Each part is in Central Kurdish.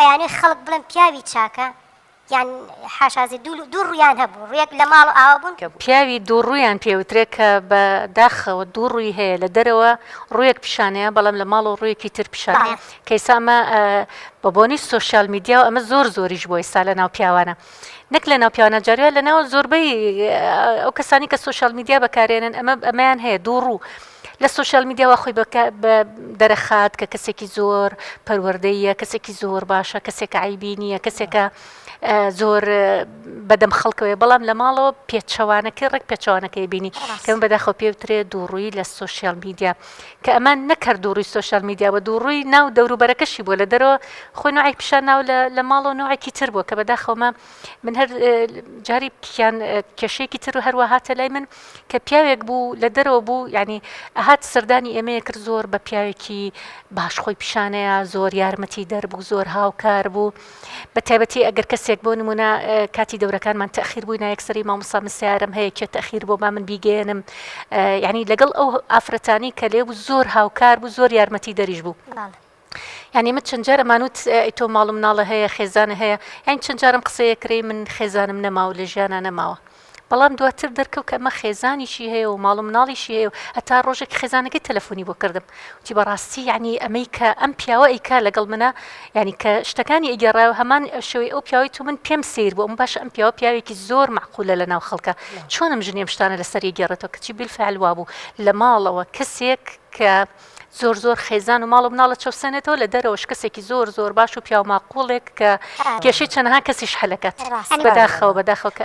يعني خلق بلن بياوي تشاكا يعني حاشازي دوو ڕوویان هەبوو ڕوویەک لە ماڵ ئاوا بوون پیاوی دوو ڕوویان پێوترێت کە بە داخەوە دوو ڕووی هەیە لە دەرەوە ڕوویەک پیشانەیە بەڵام لە ماڵ و ڕوویەکی تر پیشانەیە کەیسامە بە بۆنی سۆشیال میدیا و ئەمە زۆریش بۆ ئێستا لە ناو پیاوانە نەک لە ناو پیاوانە جاریە لە ناو زۆربەی ئەو کەسانی کە سۆشیال میدیا بەکارێنن ئەمەیان هەیە دوو ڕوو لە سۆشیال میدیاوە خۆی بە دەرەخات کە کەسێکی زۆر پەروەردەیە کەسێکی زۆر باشە کەسێکە عیبی نییە کەسێکە زۆر بەدەم خەڵکەوەی بەڵام لە ماڵەوە پێچەوانەکەی ڕێک پێچەوانەکەی بینی کەم بەداخەوە پێوترێت دووڕووی لە سۆشیال میدیا کە ئەمان نەکرد دووڕووی سۆشیال میدیا بە دووڕووی ناو دەوروبەرەکەشی بۆ لە دەرەوە خۆی نوعی پیشان ناو لە ماڵەوە نوعێکی تر بووە کە بەداخەوەمە من هەر جاری کێشەیەکی تر و هەروە هاتە لای من کە پیاوێک بوو لە دەرەوە بوو یعنی ئەهات سەردانی ئێمەیە کرد زۆر بە پیاوێکی باش خۆی پیشانەیە زۆر یارمەتی دەربوو زۆر هاوکار بوو بە تایبەتی ئەگەر کەسێک بۆ نمونە کاتی دەورەکانمان تەخیر بووی نایەکسەری مامۆستا مسیارم هەیە کێ تەخیر بۆ با من بیگەێنم یعنی لەگەڵ ئەو ئافرەتانی کە لێ بوو زۆر هاوکار بوو زۆر یارمەتی دەریش بوو یعنی من چەند جارە مانوت ئەیتۆ ماڵ و مناڵە هەیە خێزانە هەیە یعنی چەند جارم قسەیەکرێ من خێزانم نەماوە لە ژیانە نەماوە بەڵام دواتر دەرکەوت کە ئەمە خێزانیشی هەیە و ماڵ و مناڵیشی هەیە و هەتا ڕۆژێک خێزانەکەی تەلەفۆنی بۆ کردم وتی بەڕاستی یعنی ئەمەی کە ئەم پیاوە ئەیکا لەگەڵ منە یعنی کە شتەکانی ئەگەڕایەوە هەمان شێوەی ئەو پیاوەی تو من پێم سیر بوو ئەم باش ئەم پیاوە پیاوێکی زۆر معقولە لە ناو خەڵکە چۆنم ژنێم شتانە لەسەر گێڕێتەوە کەچی بالفعل وا بوو لە ماڵەوە کەسێک کە زۆر خێزان و ماڵ و مناڵە چەوسێنێتەوە لە دەرەوەش کەسێکی زۆر باش و پیاو ماقوڵێک کە کێشەی چەندەها کەسیش حەلەکەت بەداخەوە کە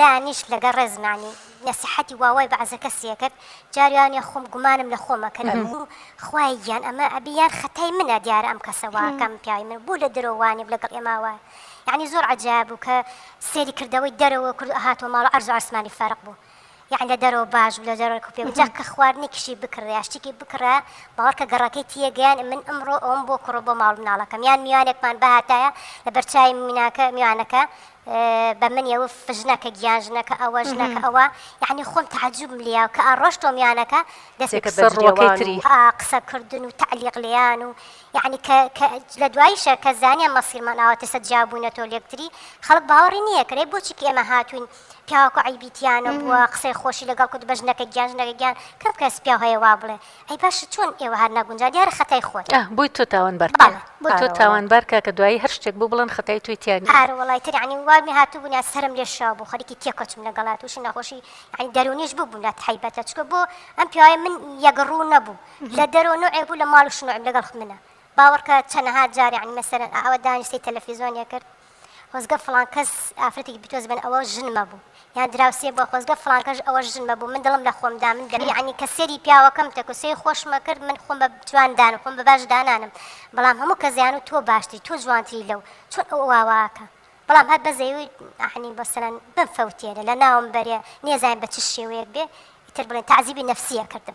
دانیش لەگە ڕێزمانی نەسیحەتی واوای بەعزە کەسێکت جاریانە خۆم گومانم لە خۆمەکە خوای گیان ئەمە ئەبیان خەتای منە دیارە ئەم کەسەوەکەم پیاوی من بوو لە درۆوانی لەگەڵ ئێماوە یعنی زۆر عجاب بوو کە سێری کردەوەی دەرەوە کرد هاتۆ ماڵ عەرز و ئاسمانی فەرق بوو يعني دەرەوە باش لە دەرەوە کوپێ جا کە خواردنی کشی بکڕێ شتێکی بکڕە باوەڕکە گەڕەکەی تێگەیان من ئەمڕۆ ئەوم بۆ کوڕە بۆ ماڵ مناڵەکەم یان میوانێکمان بەهاتایە لە بەرچای میوانەکە بە منیەوە فژنەکە گیانژنەکە ئەوە ژنەکە ئەوە یعنی خۆم تەعجوبم لێیە کە ئاڕۆشتۆ میوانەکە دەستێکڕۆکەی قسەکردن و تعلیق لیان و یعنی لە دواییشە کە زانیان مەسیرمان ئاواتە سەرجابوونەتەوە لێکتری خەڵک باوەڕی نییە کە بۆچی کە ئێمە هاتوین پیاوەکە عیبیتیانە بووە قسەی خۆشی لەگەڵ کورد بە ژنەکە گیانژنەکە گیان کەم کەس پیا هەیە وا بڵێ ئەی باشە چۆن ئێوە هەر نەگونجا دیارە خەتای خۆت بۆی تۆ تاوانبار بۆ تۆ تاوانبار کە دوایی هەر شتێک بوو بڵێن خەتای توی تیانی ئارە وەڵای تر یعنی وامی هاتوو بوون سەرم لێ شاو بوو خەریکی تێکەچم لەگەڵات تووشی نەخۆشی یعنی دەرونیش بوو لە تایبەتە چکە بۆ ئەم پیاوەی من یەگەڕوو نەبوو لە دەرەوە نوعێک بوو لە ماڵ و شنوعم لەگەڵ منە باوەڕکە چەندەها جار یعنی مەسەرەن ئەوە دانیشتەی تەلەڤیزۆنیە کرد خۆزگە فڵان کەس ئافرەتێکی بتۆز بن ئەوە ژنمە بوو یان دراوسێ بۆ خۆزگە فڵان کەس ئەوە ژنمە بوو من دڵم لە خۆمدا من دەبی یعنی کە سێری پیاوەکەم تەکوسەی خۆشمە کرد من خۆم بە جواندان خۆم بە باش دانانم بەڵام هەموو کەزیان و تۆ باشتری تۆ جوانتری لەو چۆن ئەو واواکە بەڵام هەر بەزەیوی ئەحنی بەسەرەن بمفەوتێنە لە ناوم بەرێ نێزانین بە چ شێوەیەک بێ ئیتر بڵێن تعزیبی نەفسیە کردم